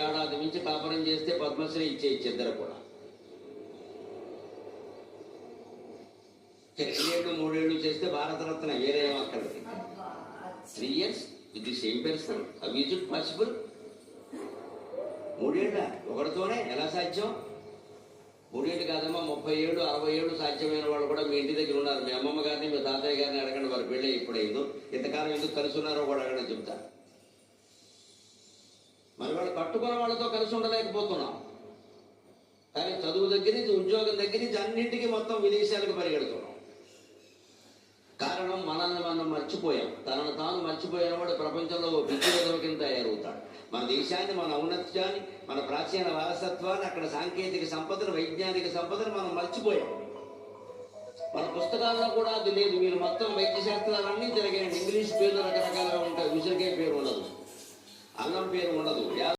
ఏడాది నుంచి కాపురం చేస్తే పద్మశ్రీ ఇచ్చేయచ్చు ఇద్దరు కూడా. 2 ఏళ్ళు 3 ఏళ్ళు చేస్తే భారతరత్న వేరే అక్కడికి 3 years with the same person. Is it possible? 3 ఏళ్ళ ఒకరితోనే ఎలా సాధ్యం? 3 ఏళ్ళు కాదమ్మా, 30 ఏళ్ళు 60 ఏళ్ళు సాధ్యమైన వాళ్ళు కూడా మీ ఇంటి దగ్గర ఉన్నారు. మీ అమ్మమ్మ గారిని మీ తాతయ్య గారిని అడగండి, వారు పెళ్ళి ఎప్పుడైందో, ఇంతకాలం ఎందుకు కలిసి ఉన్నారో కూడా అడగండి, చెప్తారు. మరి వాళ్ళు కట్టుకున్న వాళ్ళతో కలిసి ఉండలేకపోతున్నాం. కానీ చదువు దగ్గర నుంచి ఉద్యోగం దగ్గర నుంచి అన్నింటికీ మొత్తం విదేశాలకు పరిగెడుతున్నాం. కారణం మనల్ని మనం మర్చిపోయాం. తనను తాను మర్చిపోయిన వాడు ప్రపంచంలో విద్యుల కింద తయారవుతాడు. మన దేశాన్ని, మన ఔన్నత్యాన్ని, మన ప్రాచీన వారసత్వాన్ని, అక్కడ సాంకేతిక సంపదను, వైజ్ఞానిక సంపదను మనం మర్చిపోయాం. మన పుస్తకాల్లో కూడా అది లేదు. మీరు మొత్తం వైద్య శాస్త్రాలన్నీ తిరగండి, ఇంగ్లీష్ పేర్లు రకరకాలుగా ఉంటాయి, విసురుకే పేరు ఉండదు, అన్నం పేరు ఉండదు.